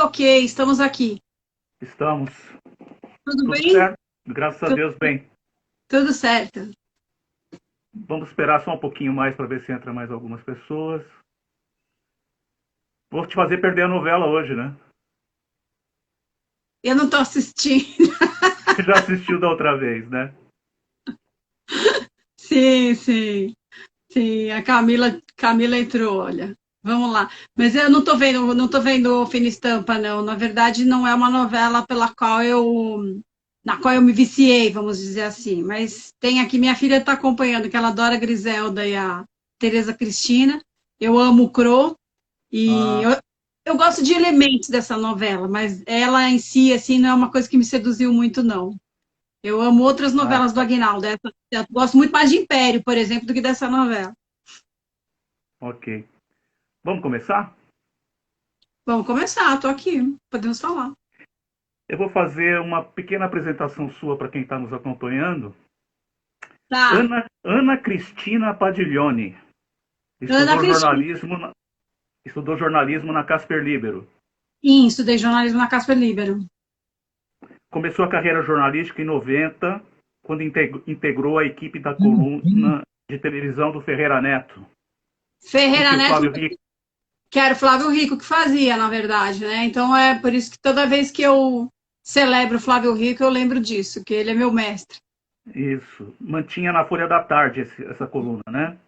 Ok, estamos aqui. Estamos. Tudo Tudo bem? certo? Graças a Deus, bem. Tudo certo. Vamos esperar só um pouquinho mais para ver se entra mais algumas pessoas. Vou te fazer perder a novela hoje, né? Eu não estou assistindo. Você já assistiu da outra vez, né? Sim, sim, sim. A Camila entrou, olha. Vamos lá. Mas eu não tô vendo o Fina Estampa, não. Na verdade, não é uma novela na qual eu me viciei, vamos dizer assim. Mas tem aqui, minha filha está acompanhando, que ela adora a Griselda e a Tereza Cristina. Eu amo o Cro. E Ah, eu gosto de elementos dessa novela, mas ela em si, assim, não é uma coisa que me seduziu muito, não. Eu amo outras ah, novelas do Aguinaldo. Eu gosto muito mais de Império, por exemplo, do que dessa novela. ok. Vamos começar? Vamos começar, estou aqui, podemos falar. Eu vou fazer uma pequena apresentação sua para quem está nos acompanhando. Tá. Ana Cristina Padiglione. Ana Estudou Cristina. jornalismo, estudou jornalismo na Casper Libero. Sim, estudei jornalismo na Casper Libero. Começou a carreira jornalística em 90, quando integrou a equipe da coluna de televisão do Ferreira Neto, com Ferreira que o Neto, Flávio Rico. que era o Flávio Rico que fazia, na verdade, né? Então é por isso que toda vez que eu celebro o Flávio Rico, eu lembro disso, que ele é meu mestre. Isso, mantinha na Folha da Tarde essa coluna, né?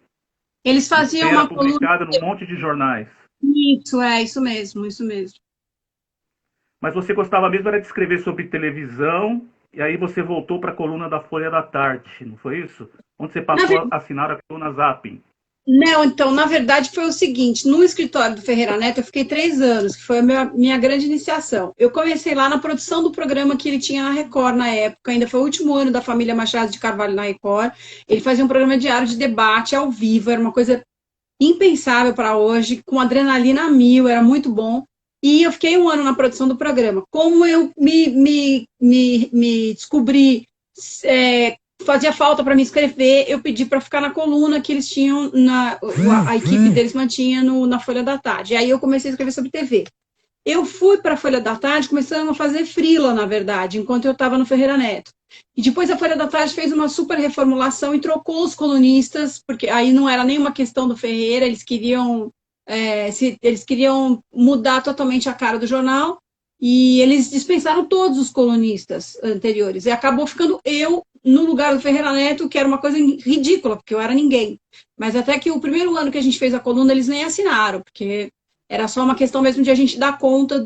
Eles E faziam também era uma coluna. publicada num monte de jornais. Isso mesmo, isso mesmo. Mas você gostava mesmo era de escrever sobre televisão, e aí você voltou para a coluna da Folha da Tarde, não foi isso? Onde você Na passou a assinar a coluna Zapping. Não, então, na verdade, foi o seguinte: no escritório do Ferreira Neto, eu fiquei 3 anos, que foi a minha grande iniciação. Eu comecei lá na produção do programa que ele tinha na Record na época, ainda foi o último ano da família Machado de Carvalho na Record. Ele fazia um programa diário de debate ao vivo, era uma coisa impensável para hoje, com adrenalina a mil, era muito bom. E eu fiquei 1 ano na produção do programa. Como eu me descobri, é, fazia falta para me escrever, eu pedi para ficar na coluna que eles tinham, a equipe deles mantinha na Folha da Tarde. E aí eu comecei a escrever sobre TV. Eu fui para a Folha da Tarde começando a fazer freela, na verdade, enquanto eu estava no Ferreira Neto. E depois a Folha da Tarde fez uma super reformulação e trocou os colunistas, porque aí não era nenhuma questão do Ferreira, eles queriam mudar totalmente a cara do jornal, e eles dispensaram todos os colunistas anteriores. E acabou ficando eu no lugar do Ferreira Neto, que era uma coisa ridícula, porque eu era ninguém. Mas até que o primeiro ano que a gente fez a coluna, eles nem assinaram, porque era só uma questão mesmo de a gente dar conta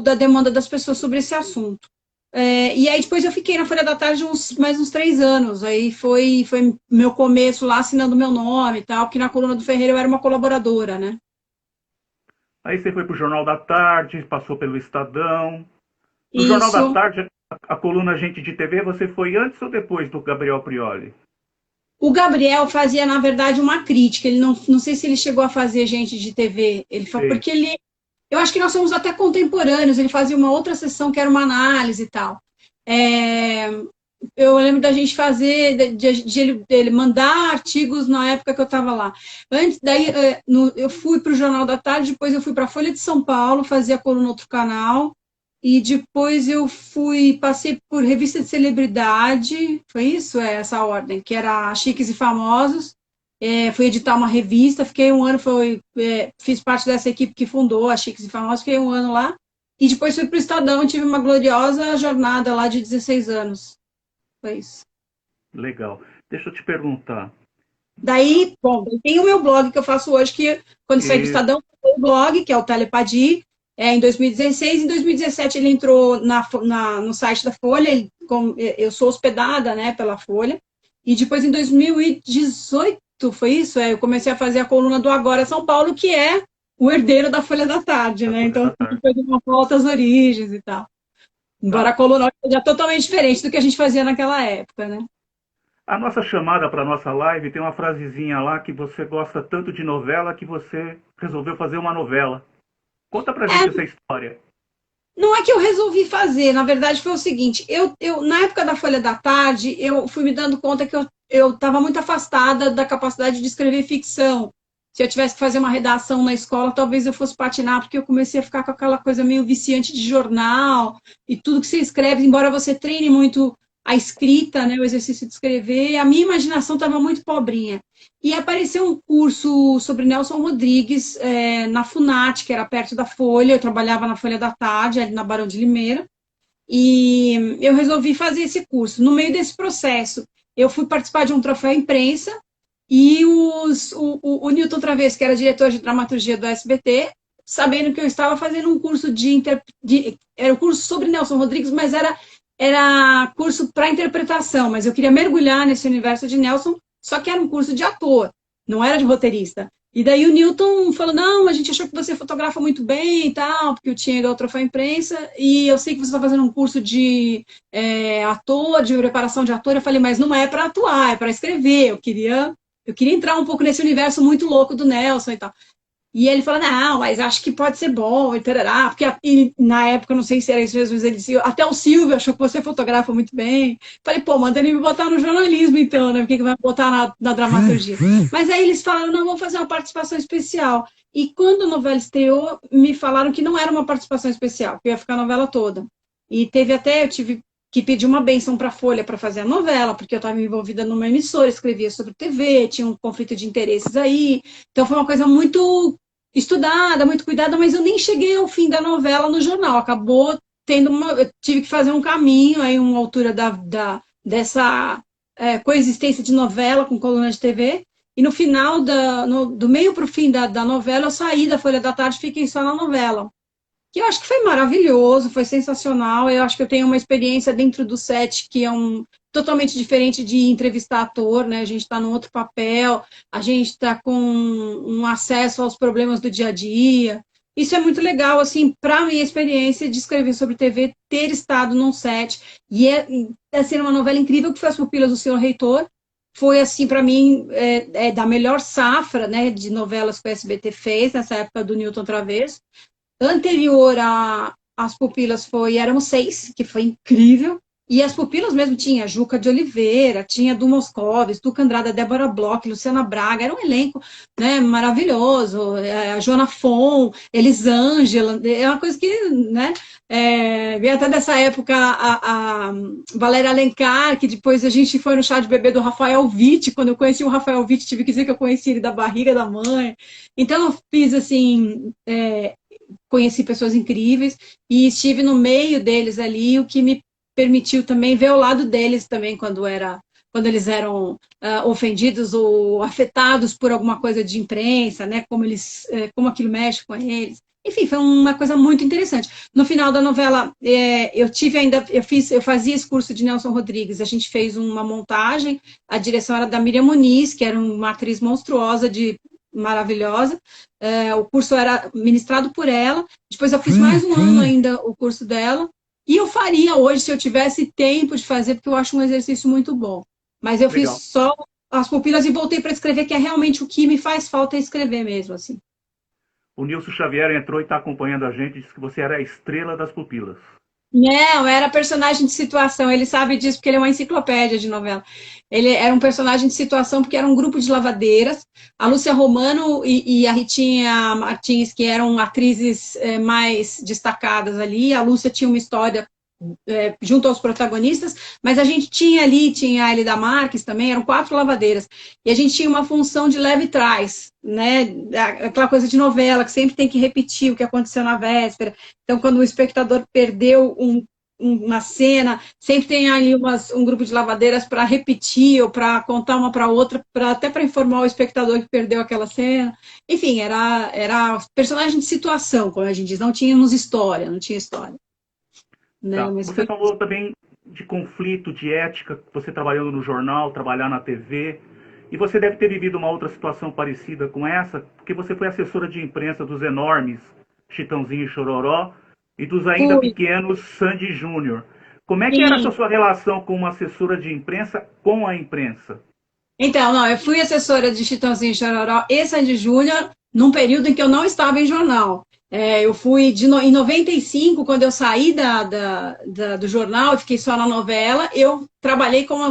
da demanda das pessoas sobre esse assunto. E aí depois eu fiquei na Folha da Tarde mais uns 3 anos. Aí foi meu começo lá assinando meu nome e tal, porque na coluna do Ferreira eu era uma colaboradora, né? Aí você foi para o Jornal da Tarde, passou pelo Estadão. No Jornal da Isso. Tarde, a coluna Gente de TV, você foi antes ou depois do Gabriel Prioli? O Gabriel fazia, na verdade, uma crítica. Ele não sei se ele chegou a fazer gente de TV. Fez. Porque eu acho que nós somos até contemporâneos. Ele fazia uma outra sessão que era uma análise e tal. É, eu lembro da gente fazer, ele mandar artigos na época que eu estava lá. Antes, daí, eu fui para o Jornal da Tarde, depois eu fui para a Folha de São Paulo, fazia coluna no outro canal, e depois passei por revista de celebridade, foi isso? Essa ordem, que era Chiques e Famosos. Fui editar uma revista, fiquei 1 ano, fiz parte dessa equipe que fundou a Chiques e Famosos, fiquei 1 ano lá. E depois fui para o Estadão, tive uma gloriosa jornada lá de 16 anos. Foi isso. Legal. Deixa eu te perguntar. Daí, bom, tem o meu blog que eu faço hoje, que quando saí do E, Estadão, o blog, que é o Telepadi, em 2016. Em 2017 ele entrou no site da Folha, eu sou hospedada, né, pela Folha. E depois em 2018, foi isso? Eu comecei a fazer a coluna do Agora São Paulo, que é o herdeiro da Folha da Tarde, da né? Folha Então, da Tarde. foi uma volta às origens e tal. Embora a Tá. coluna seja totalmente diferente do que a gente fazia naquela época, né? A nossa chamada para a nossa live tem uma frasezinha lá que você gosta tanto de novela que você resolveu fazer uma novela. Conta pra gente essa história. Não é que eu resolvi fazer, na verdade foi o seguinte, na época da Folha da Tarde, eu fui me dando conta que eu estava muito afastada da capacidade de escrever ficção. se eu tivesse que fazer uma redação na escola, talvez eu fosse patinar, porque eu comecei a ficar com aquela coisa meio viciante de jornal, e tudo que você escreve, embora você treine muito a escrita, né, o exercício de escrever, a minha imaginação estava muito pobrinha. E apareceu um curso sobre Nelson Rodrigues na FUNAT, que era perto da Folha, eu trabalhava na Folha da Tarde, ali na Barão de Limeira, e eu resolvi fazer esse curso. No meio desse processo, eu fui participar de um troféu imprensa, e o Newton Traves, que era diretor de dramaturgia do SBT, sabendo que eu estava fazendo um curso era um curso sobre Nelson Rodrigues, mas era curso para interpretação, mas eu queria mergulhar nesse universo de Nelson, só que era um curso de ator, não era de roteirista. E daí o Newton falou, não, a gente achou que você fotografa muito bem e tal, porque eu tinha ido ao troféu imprensa, e eu sei que você está fazendo um curso de ator, de preparação de ator. Eu falei, mas não é para atuar, é para escrever. Eu queria entrar um pouco nesse universo muito louco do Nelson e tal. E ele falou, não, mas acho que pode ser bom, e tarará, porque na época, não sei se era isso mesmo, mas ele disse, até o Silvio achou que você fotografa muito bem. Falei, pô, manda ele me botar no jornalismo então, né? Por que vai botar na dramaturgia? Mas aí eles falaram, não, vamos fazer uma participação especial. E quando a novela estreou, me falaram que não era uma participação especial, que eu ia ficar a novela toda. E eu tive que pedir uma bênção para a Folha para fazer a novela, porque eu estava envolvida numa emissora, escrevia sobre TV, tinha um conflito de interesses aí. Então foi uma coisa muito estudada, muito cuidada, mas eu nem cheguei ao fim da novela no jornal. Acabou tendo eu tive que fazer um caminho, aí uma altura dessa coexistência de novela com coluna de TV, e no final, do meio para o fim da novela, eu saí da Folha da Tarde e fiquei só na novela. Que eu acho que foi maravilhoso, foi sensacional. Eu acho que eu tenho uma experiência dentro do set que é totalmente diferente de entrevistar ator, né? A gente está num outro papel, a gente está com um acesso aos problemas do dia a dia. Isso é muito legal, assim, para a minha experiência de escrever sobre TV, ter estado num set. E assim, uma novela incrível que foi As Pupilas do Senhor Reitor. Foi, assim, para mim, da melhor safra, né, de novelas que o SBT fez, nessa época do Newton Travesso. Anterior às Pupilas Éramos Seis, que foi incrível. E as Pupilas mesmo tinha Juca de Oliveira, tinha Du Moscovis, Tuca Andrada, Débora Bloch, Luciana Braga, era um elenco, né, maravilhoso, a Joana Fon, Elisângela, é uma coisa que, né, veio até dessa época a Valéria Alencar, que depois a gente foi no chá de bebê do Rafael Witt. Quando eu conheci o Rafael Witt, tive que dizer que eu conheci ele da barriga da mãe. Então eu fiz assim, conheci pessoas incríveis e estive no meio deles ali, o que me permitiu também ver o lado deles também quando eles eram ofendidos ou afetados por alguma coisa de imprensa, né? Como aquilo mexe com eles. Enfim, foi uma coisa muito interessante. No final da novela, eu fazia esse curso de Nelson Rodrigues. A gente fez uma montagem. A direção era da Miriam Muniz, que era uma atriz monstruosa, maravilhosa. O curso era ministrado por ela. Depois eu fiz mais um ano ainda o curso dela. E eu faria hoje, se eu tivesse tempo de fazer, porque eu acho um exercício muito bom. Mas eu fiz só As Pupilas e voltei para escrever, que é realmente o que me faz falta escrever mesmo, assim. O Nilson Xavier entrou e está acompanhando a gente, disse que você era a estrela das Pupilas. Não, era personagem de situação. Ele sabe disso porque ele é uma enciclopédia de novela. Ele era um personagem de situação porque era um grupo de lavadeiras. A Lúcia Romano e a Ritinha Martins, que eram atrizes mais destacadas ali. A Lúcia tinha uma história junto aos protagonistas, mas a gente tinha a Elida Marques também, eram 4 lavadeiras. E a gente tinha uma função de leve trás, né? Aquela coisa de novela, que sempre tem que repetir o que aconteceu na véspera. Então, quando o espectador perdeu uma cena, sempre tem ali um grupo de lavadeiras para repetir ou para contar uma para outra, até para informar o espectador que perdeu aquela cena. Enfim, era personagem de situação, como a gente diz, não tínhamos história, não tinha história. Tá. Você falou também de conflito, de ética, você trabalhando no jornal, trabalhar na TV, e você deve ter vivido uma outra situação parecida com essa, porque você foi assessora de imprensa dos enormes Chitãozinho e Chororó e dos ainda pequenos Sandy Júnior. Como é que era essa sua relação com uma assessora de imprensa com a imprensa? Então, não, eu fui assessora de Chitãozinho e Chororó e Sandy Júnior num período em que eu não estava em jornal. Eu fui em 95, quando eu saí do jornal, eu fiquei só na novela, eu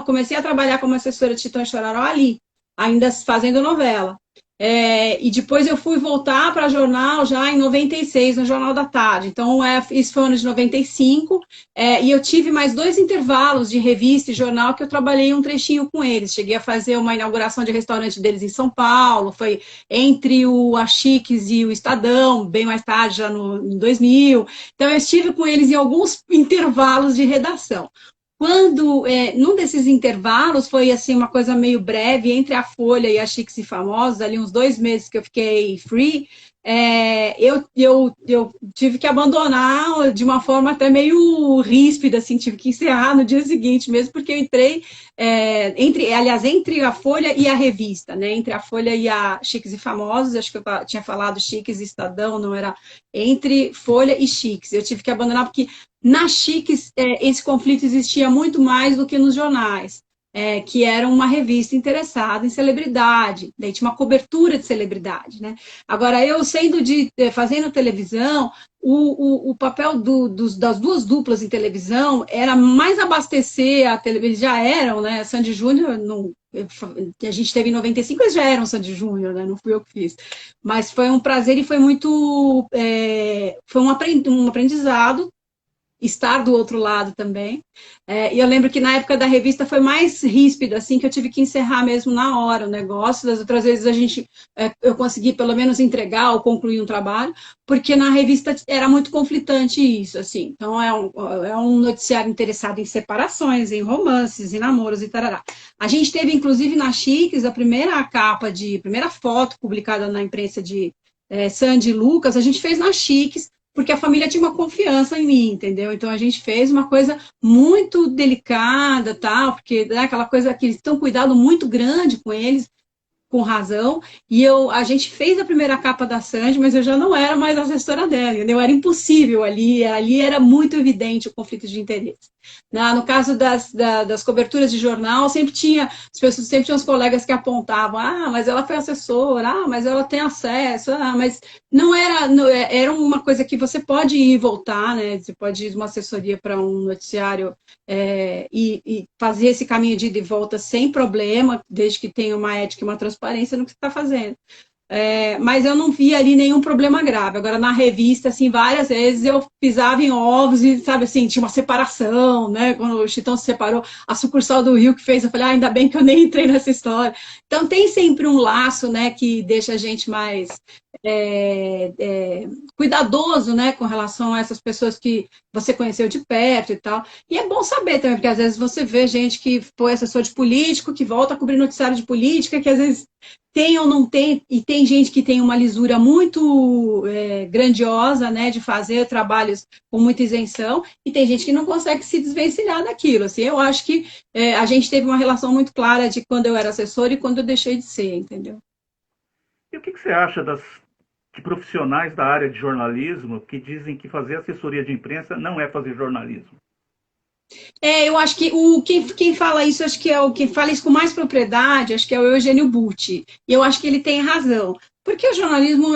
comecei a trabalhar como assessora de Chitão e Chororó ali, ainda fazendo novela. e depois eu fui voltar para jornal já em 96, no Jornal da Tarde. Então, isso foi ano de 95, e eu tive mais 2 intervalos de revista e jornal que eu trabalhei um trechinho com eles. Cheguei a fazer uma inauguração de restaurante deles em São Paulo, foi entre a Chiques e o Estadão, bem mais tarde, já em 2000. Então, eu estive com eles em alguns intervalos de redação. Quando, num desses intervalos, foi assim uma coisa meio breve, entre a Folha e a Chiques e Famosos, ali uns 2 meses que eu fiquei free, eu tive que abandonar de uma forma até meio ríspida, assim, tive que encerrar no dia seguinte mesmo, porque eu entrei, entre a Folha e a revista, né, entre a Folha e a Chiques e Famosos, acho que eu tinha falado Chiques e Estadão, não era, entre Folha e Chiques, eu tive que abandonar porque na Chiques, esse conflito existia muito mais do que nos jornais, que era uma revista interessada em celebridade, daí tinha uma cobertura de celebridade, né? Agora, eu fazendo televisão, o papel das 2 duplas em televisão era mais abastecer a televisão, já eram, né? Sandy Júnior, a gente teve em 95, eles já eram Sandy Júnior, né? Não fui eu que fiz. Mas foi um prazer e foi muito. Foi um aprendizado estar do outro lado também. E eu lembro que na época da revista foi mais ríspido, assim, que eu tive que encerrar mesmo na hora o negócio. Das outras vezes eu consegui pelo menos entregar ou concluir um trabalho, porque na revista era muito conflitante isso, assim. Então é um noticiário interessado em separações, em romances, em namoros e tarará. A gente teve, inclusive, na Chiques, a primeira foto publicada na imprensa de Sandy e Lucas, a gente fez na Chiques, porque a família tinha uma confiança em mim, entendeu? Então a gente fez uma coisa muito delicada, tal, porque aquela coisa que eles têm um cuidado muito grande com eles, com razão, e a gente fez a primeira capa da Sandy, mas eu já não era mais assessora dela, entendeu? Era impossível ali era muito evidente o conflito de interesse. No caso das coberturas de jornal, sempre tinham os colegas que apontavam, mas ela foi assessora, mas ela tem acesso, mas não era uma coisa que você pode ir e voltar, né? Você pode ir de uma assessoria para um noticiário e fazer esse caminho de ida e volta sem problema, desde que tenha uma ética e uma transparência no que você está fazendo. Mas eu não vi ali nenhum problema grave. Agora, na revista, assim, várias vezes eu pisava em ovos e, sabe, assim, tinha uma separação, né? Quando o Chitão se separou, a sucursal do Rio que fez, eu falei, ainda bem que eu nem entrei nessa história. Então, tem sempre um laço, né, que deixa a gente mais cuidadoso, né, com relação a essas pessoas que você conheceu de perto e tal. E é bom saber também, porque às vezes você vê gente que foi assessor de político, que volta a cobrir noticiário de política, que às vezes tem ou não tem, e tem gente que tem uma lisura muito grandiosa, né, de fazer trabalhos com muita isenção, e tem gente que não consegue se desvencilhar daquilo. Assim, eu acho que a gente teve uma relação muito clara de quando eu era assessora e quando eu deixei de ser, entendeu? E o que você acha de profissionais da área de jornalismo que dizem que fazer assessoria de imprensa não é fazer jornalismo? Eu acho que quem fala isso, acho que quem fala isso com mais propriedade, acho que é o Eugênio Butti. E eu acho que ele tem razão. Porque o jornalismo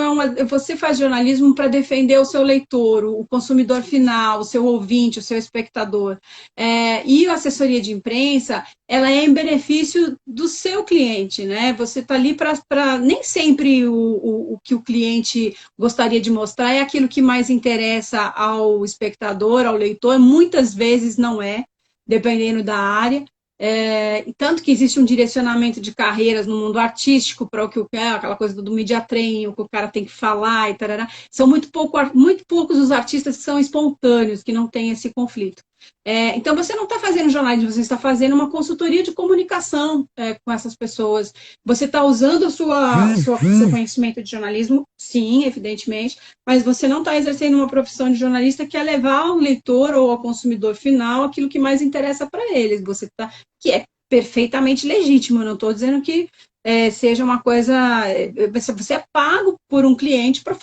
você faz jornalismo para defender o seu leitor, o consumidor final, o seu ouvinte, o seu espectador. E a assessoria de imprensa, ela é em benefício do seu cliente, né? Você está ali para nem sempre o que o cliente gostaria de mostrar é aquilo que mais interessa ao espectador, ao leitor, muitas vezes não é, dependendo da área. Tanto que existe um direcionamento de carreiras no mundo artístico para o que aquela coisa do media training, o que o cara tem que falar e tarará. São muito poucos os artistas que são espontâneos, que não têm esse conflito. Então, você não está fazendo jornalismo, você está fazendo uma consultoria de comunicação com essas pessoas. Você está usando o seu conhecimento de jornalismo, sim, evidentemente, mas você não está exercendo uma profissão de jornalista que é levar ao leitor ou ao consumidor final aquilo que mais interessa para eles. Que é perfeitamente legítimo, eu não estou dizendo que seja uma coisa... Você é pago por um cliente para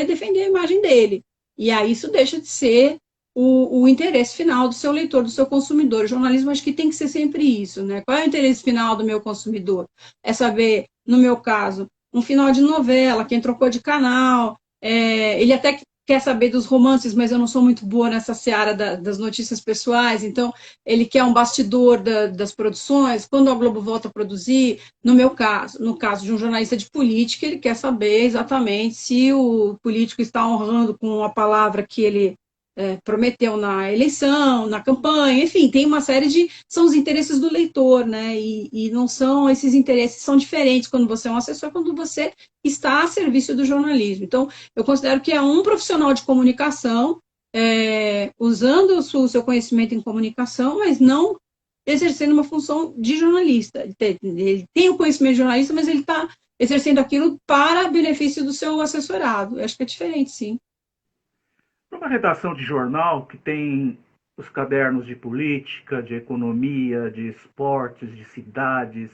defender a imagem dele. E aí isso deixa de ser o interesse final do seu leitor, do seu consumidor. O jornalismo acho que tem que ser sempre isso, né? Qual é o interesse final do meu consumidor? É saber, no meu caso, um final de novela, quem trocou de canal, ele até quer saber dos romances, mas eu não sou muito boa nessa seara das notícias pessoais, então ele quer um bastidor das produções, quando a Globo volta a produzir, no caso de um jornalista de política, ele quer saber exatamente se o político está honrando com a palavra que ele prometeu na eleição, na campanha, enfim, tem uma série são os interesses do leitor, né, e não são, esses interesses são diferentes quando você é um assessor, quando você está a serviço do jornalismo. Então, eu considero que é um profissional de comunicação, usando o seu conhecimento em comunicação, mas não exercendo uma função de jornalista. Ele tem o conhecimento de jornalista, mas ele está exercendo aquilo para benefício do seu assessorado. Eu acho que é diferente, sim. Uma redação de jornal que tem os cadernos de política, de economia, de esportes, de cidades.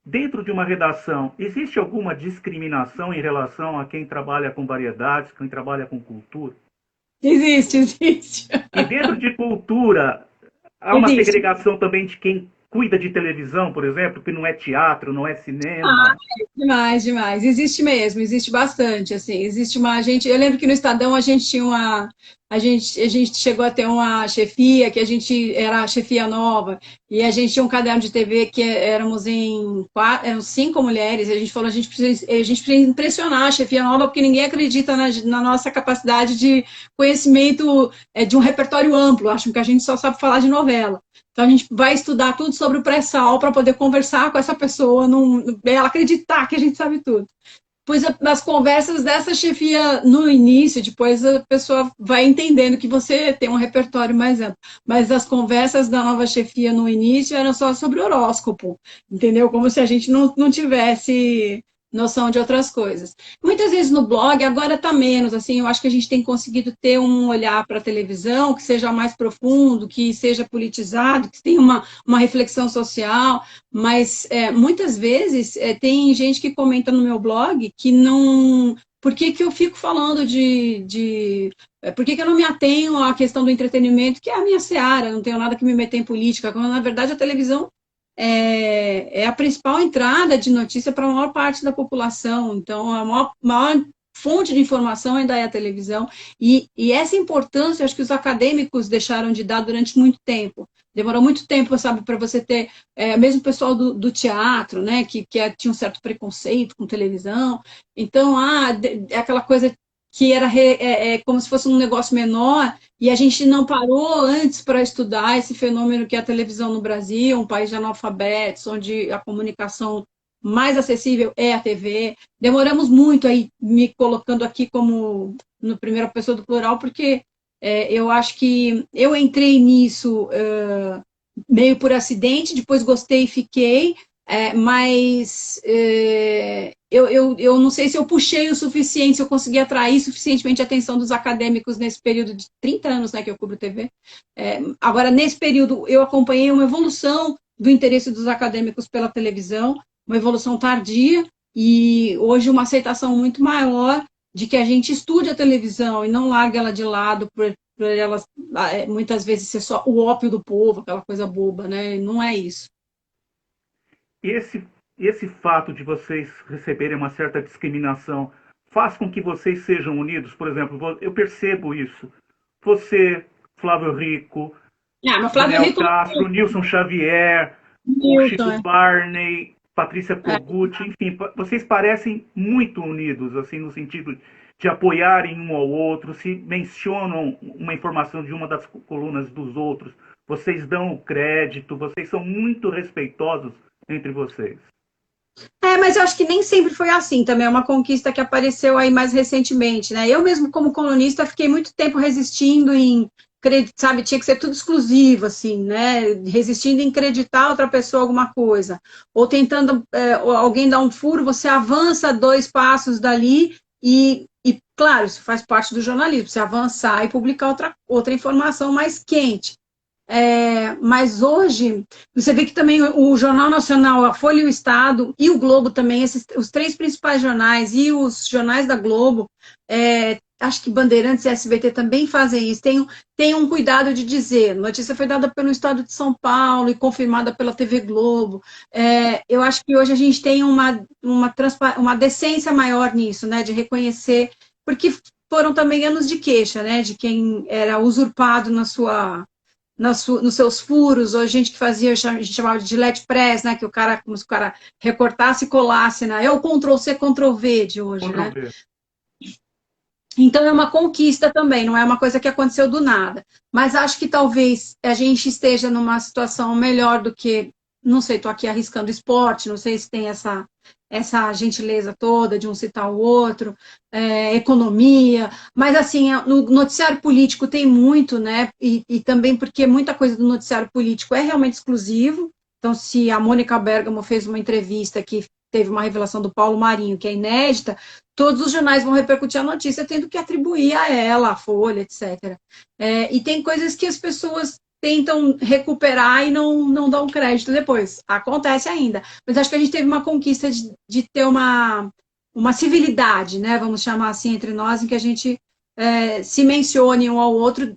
Dentro de uma redação, existe alguma discriminação em relação a quem trabalha com variedades, quem trabalha com cultura? Existe. E dentro de cultura, há uma segregação também de quem cuida de televisão, por exemplo, que não é teatro, não é cinema. Demais. Existe mesmo, existe bastante, assim. Existe eu lembro que no Estadão a gente tinha a gente chegou a ter uma chefia, que a gente era a chefia nova, e a gente tinha um caderno de TV que éramos eram 5 mulheres, e a gente falou, a gente precisa impressionar a chefia nova, porque ninguém acredita na nossa capacidade de conhecimento de um repertório amplo, acham que a gente só sabe falar de novela. Então, a gente vai estudar tudo sobre o pré-sal para poder conversar com essa pessoa, ela acreditar que a gente sabe tudo. Depois, nas conversas dessa chefia no início, depois a pessoa vai entendendo que você tem um repertório mais amplo. Mas as conversas da nova chefia no início eram só sobre horóscopo, entendeu? Como se a gente não tivesse noção de outras coisas. Muitas vezes no blog, agora está menos, assim, eu acho que a gente tem conseguido ter um olhar para a televisão que seja mais profundo, que seja politizado, que tenha uma reflexão social, mas muitas vezes tem gente que comenta no meu blog que não... Por que eu fico falando por que eu não me atenho à questão do entretenimento, que é a minha seara, não tenho nada que me meter em política, quando na verdade a televisão é a principal entrada de notícia para a maior parte da população. Então, a maior fonte de informação ainda é a televisão. E essa importância, acho que os acadêmicos deixaram de dar durante muito tempo. Demorou muito tempo, sabe, para você ter, mesmo o pessoal do teatro, né, que tinha um certo preconceito com televisão. Então, é aquela coisa que era como se fosse um negócio menor, e a gente não parou antes para estudar esse fenômeno que é a televisão no Brasil, um país de analfabetos, onde a comunicação mais acessível é a TV. Demoramos muito aí, me colocando aqui como no primeira pessoa do plural, porque eu acho que eu entrei nisso meio por acidente, depois gostei e fiquei, mas eu não sei se eu puxei o suficiente, se eu consegui atrair suficientemente a atenção dos acadêmicos nesse período de 30 anos, né, que eu cubro TV. Agora, nesse período, eu acompanhei uma evolução do interesse dos acadêmicos pela televisão, uma evolução tardia, e hoje uma aceitação muito maior de que a gente estude a televisão e não larga ela de lado por ela muitas vezes ser só o ópio do povo, aquela coisa boba, né? Não é isso. Esse fato de vocês receberem uma certa discriminação faz com que vocês sejam unidos? Por exemplo, eu percebo isso. Você, Flávio Rico, Daniel Castro, Nilson Xavier, o Chico Barney, Patrícia Kogut, enfim, vocês parecem muito unidos, assim, no sentido de apoiarem um ao outro, se mencionam uma informação de uma das colunas dos outros, vocês dão o crédito, vocês são muito respeitosos entre vocês. Mas eu acho que nem sempre foi assim também, é uma conquista que apareceu aí mais recentemente, né? Eu mesmo, como colunista, fiquei muito tempo resistindo sabe, tinha que ser tudo exclusivo, assim, né? Resistindo em acreditar outra pessoa alguma coisa. Ou tentando alguém dar um furo, você avança 2 passos dali e, claro, isso faz parte do jornalismo, você avançar e publicar outra informação mais quente. Mas hoje, você vê que também o Jornal Nacional, a Folha e o Estado, e o Globo também, os 3 principais jornais e os jornais da Globo, acho que Bandeirantes e SBT também fazem isso, tem um cuidado de dizer, a notícia foi dada pelo Estado de São Paulo e confirmada pela TV Globo. Eu acho que hoje a gente tem uma decência maior nisso, né, de reconhecer, porque foram também anos de queixa, né? De quem era usurpado nos seus furos, ou gente que fazia, a gente chamava de Gillette Press, né? Que o cara, como se o cara recortasse e colasse, né? É o Ctrl-C, Ctrl-V de hoje, né? Então é uma conquista também, não é uma coisa que aconteceu do nada. Mas acho que talvez a gente esteja numa situação melhor do que, não sei, estou aqui arriscando esporte, não sei se tem essa gentileza toda de um citar o outro, economia, mas assim, no noticiário político tem muito, né? E também porque muita coisa do noticiário político é realmente exclusivo. Então, se a Mônica Bergamo fez uma entrevista que teve uma revelação do Paulo Marinho, que é inédita, todos os jornais vão repercutir a notícia, tendo que atribuir a ela, a Folha, etc. E tem coisas que as pessoas tentam recuperar e não dão crédito depois. Acontece ainda. Mas acho que a gente teve uma conquista de ter uma civilidade, né? Vamos chamar assim, entre nós, em que a gente se mencione um ao outro,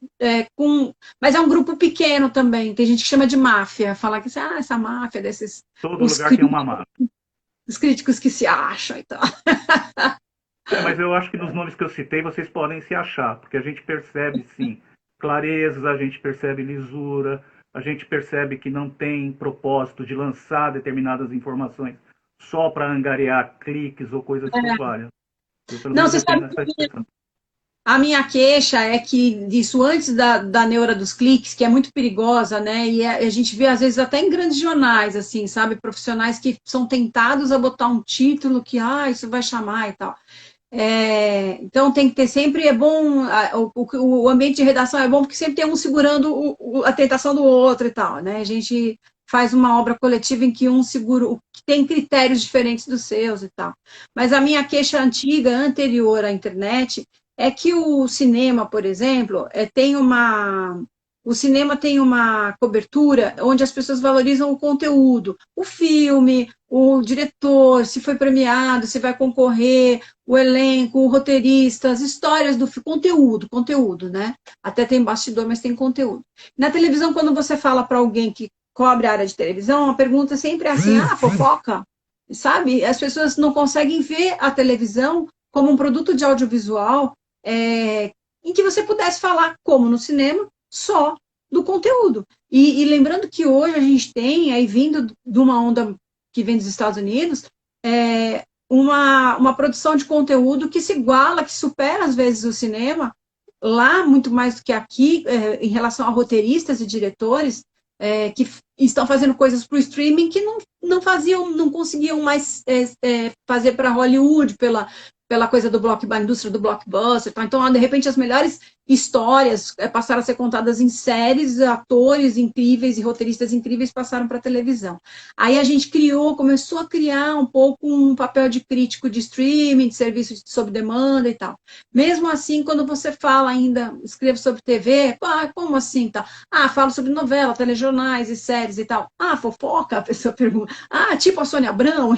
mas é um grupo pequeno também. Tem gente que chama de máfia, falar que essa máfia desses... Todo lugar tem uma máfia. Os críticos que se acham e tal. Mas eu acho que nos nomes que eu citei, vocês podem se achar, porque a gente percebe, sim, clareza, a gente percebe lisura, a gente percebe que não tem propósito de lançar determinadas informações só para angariar cliques ou coisas que valham. Não, você sabe que a minha queixa é que isso antes da neura dos cliques, que é muito perigosa, né? E a gente vê, às vezes, até em grandes jornais, assim, sabe? Profissionais que são tentados a botar um título que, isso vai chamar e tal. Então, tem que ter sempre, é bom, o ambiente de redação é bom porque sempre tem um segurando a tentação do outro e tal, né? A gente faz uma obra coletiva em que um segura, que tem critérios diferentes dos seus e tal. Mas a minha queixa antiga, anterior à internet, é que o cinema, por exemplo, o cinema tem uma cobertura onde as pessoas valorizam o conteúdo, o filme, o diretor, se foi premiado, se vai concorrer, o elenco, o roteirista, as histórias do conteúdo, né? Até tem bastidor, mas tem conteúdo. Na televisão, quando você fala para alguém que cobre a área de televisão, a pergunta sempre é assim, fofoca, sabe? As pessoas não conseguem ver a televisão como um produto de audiovisual em que você pudesse falar, como no cinema, só do conteúdo. E lembrando que hoje a gente tem, aí vindo de uma onda que vem dos Estados Unidos, uma produção de conteúdo que se iguala, que supera às vezes o cinema, lá muito mais do que aqui, em relação a roteiristas e diretores, que estão fazendo coisas para o streaming que não faziam, não conseguiam mais fazer para Hollywood, pela coisa da indústria do blockbuster. Então, de repente, as melhores histórias passaram a ser contadas em séries, atores incríveis e roteiristas incríveis passaram para a televisão. Aí a gente começou a criar um pouco um papel de crítico de streaming, de serviço sob demanda e tal. Mesmo assim, quando você fala ainda, escreve sobre TV, como assim? Tá? Falo sobre novela, telejornais e séries e tal. Fofoca? A pessoa pergunta. Tipo a Sônia Abrão?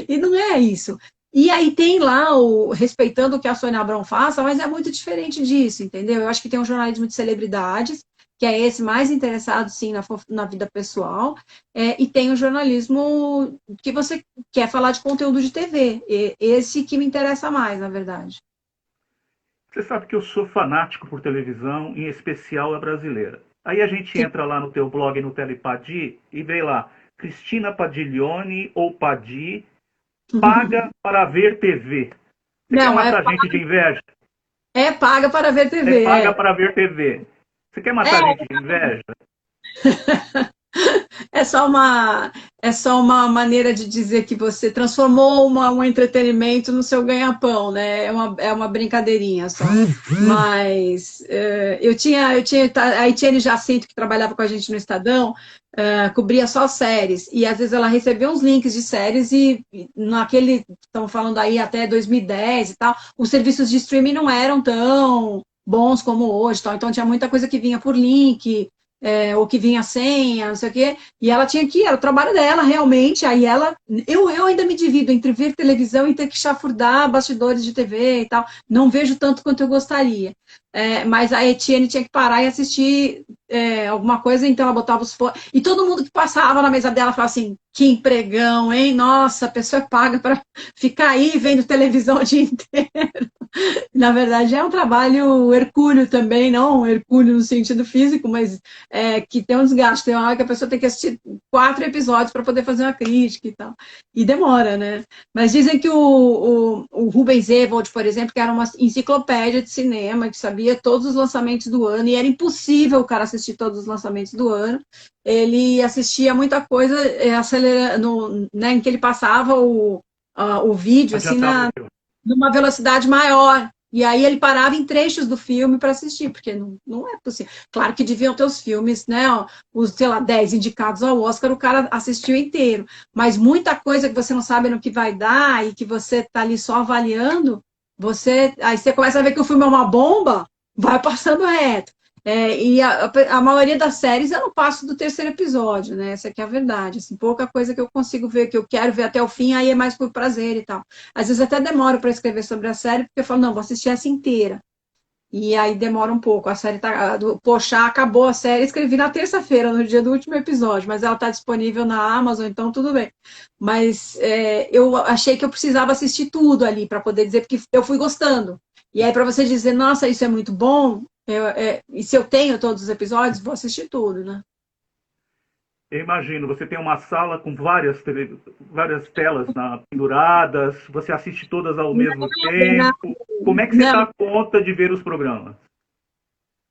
E não é isso. E aí tem lá, respeitando o que a Sônia Abrão faça, mas é muito diferente disso, entendeu? Eu acho que tem um jornalismo de celebridades, que é esse mais interessado, sim, na vida pessoal, e tem o jornalismo que você quer falar de conteúdo de TV, esse que me interessa mais, na verdade. Você sabe que eu sou fanático por televisão, em especial a brasileira. Aí a gente entra lá no teu blog, no Telepadi, e vê lá, Cristina Padiglione ou Padi, paga para ver TV. Você quer matar gente de inveja? Paga para ver TV. Paga para ver TV. Você quer matar gente de inveja? É só uma maneira de dizer que você transformou um entretenimento no seu ganha-pão, né? É uma brincadeirinha só. Mas eu tinha a Etienne Jacinto, que trabalhava com a gente no Estadão, cobria só séries, e às vezes ela recebia uns links de séries e estamos falando aí até 2010 e tal, os serviços de streaming não eram tão bons como hoje, tal, então tinha muita coisa que vinha por link, ou que vinha senha, não sei o quê, e ela tinha era o trabalho dela realmente, aí eu ainda me divido entre ver televisão e ter que chafurdar bastidores de TV e tal, não vejo tanto quanto eu gostaria, mas a Etienne tinha que parar e assistir alguma coisa, então ela botava os fones. E todo mundo que passava na mesa dela falava assim, que empregão, hein? Nossa, a pessoa é paga para ficar aí vendo televisão o dia inteiro. Na verdade, é um trabalho hercúleo também, não hercúleo no sentido físico, mas que tem um desgaste. Tem uma hora que a pessoa tem que assistir 4 episódios para poder fazer uma crítica e tal. E demora, né? Mas dizem que o Rubens Evold, por exemplo, que era uma enciclopédia de cinema, que sabia todos os lançamentos do ano, e era impossível o cara assistir todos os lançamentos do ano. Ele assistia muita coisa acelerando, né, em que ele passava o vídeo assim numa velocidade maior. E aí ele parava em trechos do filme para assistir, porque não é possível. Claro que deviam ter os filmes, né? Os, sei lá, 10 indicados ao Oscar, o cara assistiu inteiro. Mas muita coisa que você não sabe no que vai dar e que você está ali só avaliando, aí você começa a ver que o filme é uma bomba, vai passando reto. E a maioria das séries eu não passo do 3º episódio, né? Essa aqui é a verdade. Assim, pouca coisa que eu consigo ver, que eu quero ver até o fim, aí é mais por prazer e tal. Às vezes até demoro para escrever sobre a série, porque eu falo, não, vou assistir essa inteira. E aí demora um pouco. A série tá. Poxa, acabou a série, escrevi na terça-feira, no dia do último episódio, mas ela está disponível na Amazon, então tudo bem. Mas eu achei que eu precisava assistir tudo ali para poder dizer, porque eu fui gostando. E aí, para você dizer, nossa, isso é muito bom. E se eu tenho todos os episódios, vou assistir tudo, né? Eu imagino, você tem uma sala com várias telas penduradas, você assiste todas ao mesmo tempo. Como é que você dá conta de ver os programas?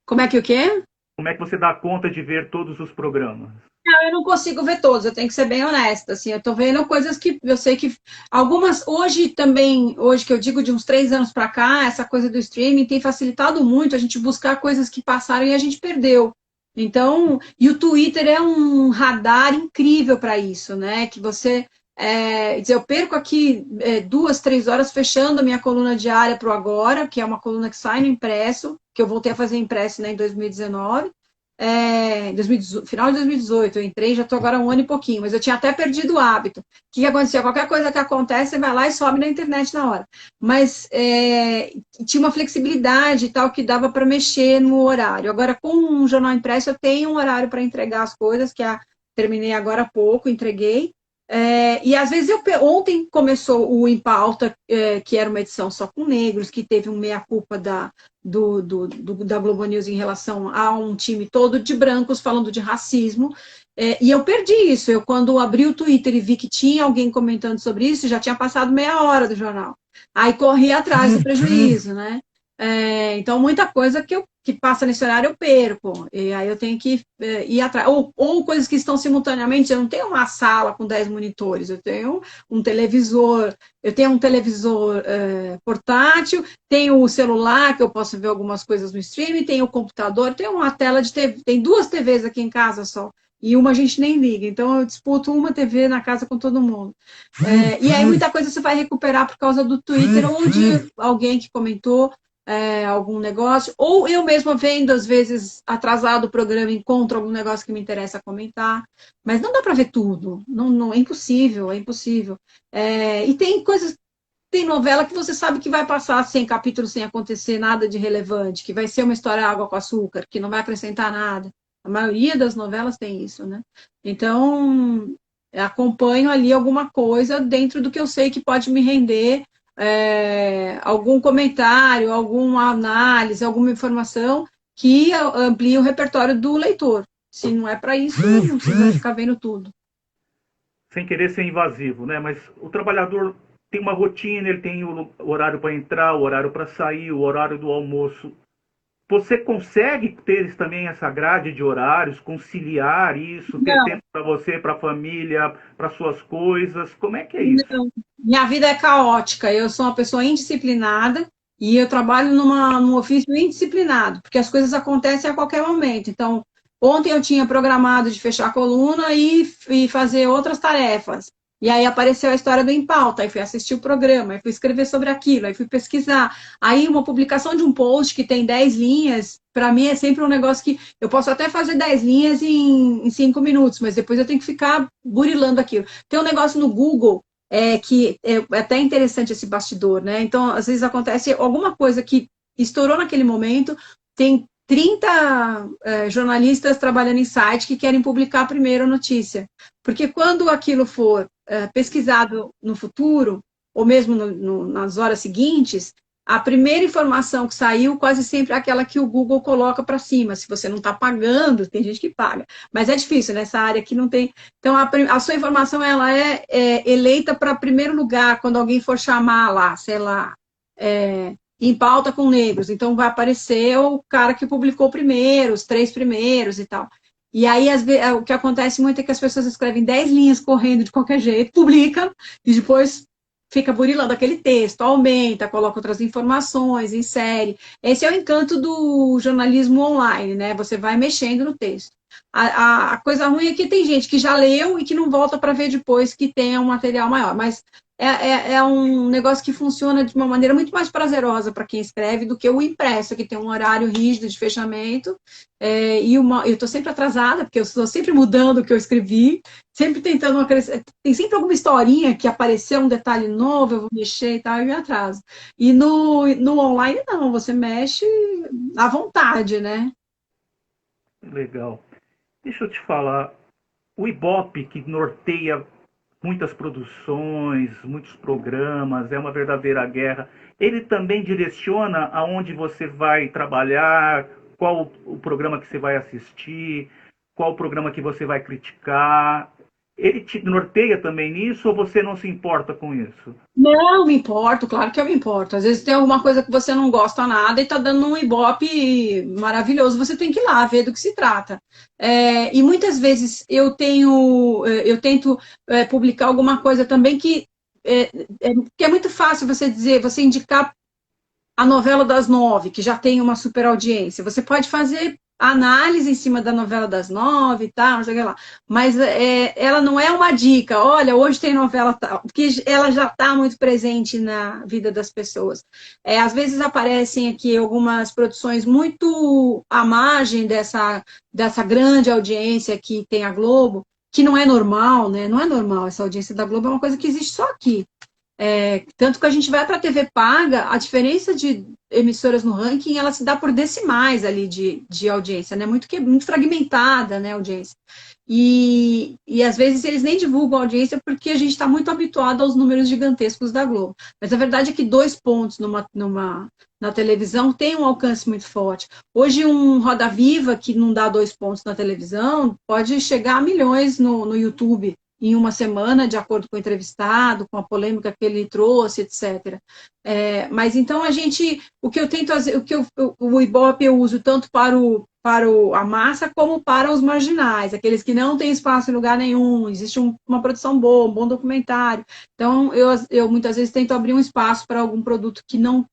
Como é que o quê? Como é que você dá conta de ver todos os programas? Não, eu não consigo ver todos, eu tenho que ser bem honesta, assim, eu tô vendo coisas que eu sei que algumas, hoje que eu digo de uns 3 anos para cá, essa coisa do streaming tem facilitado muito a gente buscar coisas que passaram e a gente perdeu. Então, e o Twitter é um radar incrível para isso, né? Que você, eu perco aqui 2, 3 horas fechando a minha coluna diária para o Agora, que é uma coluna que sai no impresso, que eu voltei a fazer impresso, né, em 2019. Final de 2018, eu entrei, já estou agora 1 ano e pouquinho, mas eu tinha até perdido o hábito. O que acontecia? Qualquer coisa que acontece, você vai lá e sobe na internet na hora. Mas tinha uma flexibilidade e tal que dava para mexer no horário. Agora, com um jornal impresso, eu tenho um horário para entregar as coisas, que terminei agora há pouco, entreguei. E às vezes ontem começou o Em Pauta, que era uma edição só com negros, que teve um meia-culpa da Globo News em relação a um time todo de brancos falando de racismo, e eu perdi isso. Eu, quando abri o Twitter e vi que tinha alguém comentando sobre isso, já tinha passado meia hora do jornal. Aí corri atrás do prejuízo, né? Então, muita coisa que passa nesse horário eu perco, e aí eu tenho que ir atrás. Ou coisas que estão simultaneamente, eu não tenho uma sala com 10 monitores, eu tenho um televisor, portátil, tenho o celular, que eu posso ver algumas coisas no streaming, tenho o computador, tenho uma tela de TV, tem 2 TVs aqui em casa só, e uma a gente nem liga, então eu disputo uma TV na casa com todo mundo. E aí muita coisa você vai recuperar por causa do Twitter, ou de alguém que comentou, algum negócio, ou eu mesma vendo, às vezes, atrasado o programa, encontro algum negócio que me interessa comentar, mas não dá para ver tudo, não, é impossível, é impossível. E tem novela que você sabe que vai passar 100 capítulos sem acontecer nada de relevante, que vai ser uma história água com açúcar, que não vai acrescentar nada. A maioria das novelas tem isso, né? Então, acompanho ali alguma coisa dentro do que eu sei que pode me render algum comentário, alguma análise, alguma informação que amplie o repertório do leitor. Se não é para isso, não precisa ficar vendo tudo. Sem querer ser invasivo, né? Mas o trabalhador tem uma rotina, ele tem o horário para entrar, o horário para sair, o horário do almoço. Você consegue ter também essa grade de horários, conciliar isso, ter tempo para você, para a família, para suas coisas? Como é que é isso? Não. Minha vida é caótica. Eu sou uma pessoa indisciplinada e eu trabalho num ofício indisciplinado, porque as coisas acontecem a qualquer momento. Então, ontem eu tinha programado de fechar a coluna e fazer outras tarefas. E aí apareceu a história do Em Pauta, aí fui assistir o programa, aí fui escrever sobre aquilo, aí fui pesquisar. Aí uma publicação de um post que tem 10 linhas, para mim é sempre um negócio que eu posso até fazer 10 linhas em 5 minutos, mas depois eu tenho que ficar burilando aquilo. Tem um negócio no Google que é até interessante esse bastidor, né? Então, às vezes acontece alguma coisa que estourou naquele momento, tem 30 jornalistas trabalhando em site que querem publicar primeiro a notícia. Porque quando aquilo for pesquisado no futuro, ou mesmo nas horas seguintes, a primeira informação que saiu quase sempre é aquela que o Google coloca para cima. Se você não está pagando, tem gente que paga. Mas é difícil, nessa área que não tem. Então, a sua informação ela é eleita para primeiro lugar, quando alguém for chamar lá, sei lá, em pauta com negros. Então, vai aparecer o cara que publicou primeiro, os 3 primeiros e tal. E aí, o que acontece muito é que as pessoas escrevem 10 linhas correndo de qualquer jeito, publicam, e depois fica burilando aquele texto, aumenta, coloca outras informações, insere. Esse é o encanto do jornalismo online, né? Você vai mexendo no texto. A coisa ruim é que tem gente que já leu e que não volta para ver depois que tenha um material maior, mas é um negócio que funciona de uma maneira muito mais prazerosa para quem escreve do que o impresso, que tem um horário rígido de fechamento, eu estou sempre atrasada, porque eu estou sempre mudando o que eu escrevi, sempre tentando acrescentar, tem sempre alguma historinha que apareceu, um detalhe novo, eu vou mexer e tal, e me atraso. E no online, não, você mexe à vontade, né? Legal. Deixa eu te falar, o Ibope, que norteia muitas produções, muitos programas, é uma verdadeira guerra, ele também direciona aonde você vai trabalhar, qual o programa que você vai assistir, qual o programa que você vai criticar. Ele te norteia também nisso ou você não se importa com isso? Não, me importo, claro que eu me importo. Às vezes tem alguma coisa que você não gosta nada e está dando um ibope maravilhoso, você tem que ir lá ver do que se trata. E muitas vezes eu tento publicar alguma coisa também que é muito fácil você indicar a novela das 9, que já tem uma super audiência. Você pode fazer análise em cima da novela das 9 e tal, não sei o que lá. Mas ela não é uma dica, olha, hoje tem novela tal, porque ela já está muito presente na vida das pessoas. Às vezes aparecem aqui algumas produções muito à margem dessa grande audiência que tem a Globo, que não é normal, né? Não é normal, essa audiência da Globo é uma coisa que existe só aqui. Tanto que a gente vai para a TV paga, a diferença de emissoras no ranking, ela se dá por decimais ali de audiência, né? Muito fragmentada, né, a audiência. E às vezes eles nem divulgam a audiência porque a gente está muito habituado aos números gigantescos da Globo. Mas a verdade é que 2 pontos na televisão tem um alcance muito forte. Hoje um Roda Viva que não dá 2 pontos na televisão pode chegar a milhões no YouTube em uma semana, de acordo com o entrevistado, com a polêmica que ele trouxe, etc. Mas então o que eu tento fazer, o Ibope eu uso tanto para a massa como para os marginais, aqueles que não têm espaço em lugar nenhum, existe uma produção boa, um bom documentário. Então eu muitas vezes tento abrir um espaço para algum produto que não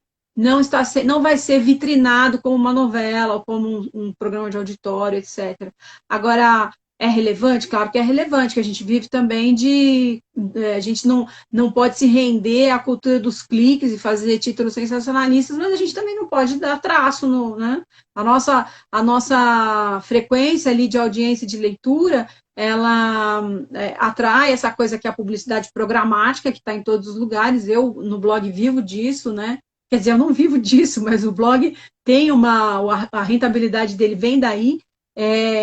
vai ser vitrinado como uma novela ou como um programa de auditório, etc. Agora, é relevante? Claro que é relevante, que a gente vive também a gente não pode se render à cultura dos cliques e fazer títulos sensacionalistas, mas a gente também não pode dar traço, né? A nossa frequência ali de audiência e de leitura, ela atrai essa coisa que é a publicidade programática, que está em todos os lugares. Eu, no blog, vivo disso, né? Quer dizer, eu não vivo disso, mas o blog tem a rentabilidade dele vem daí.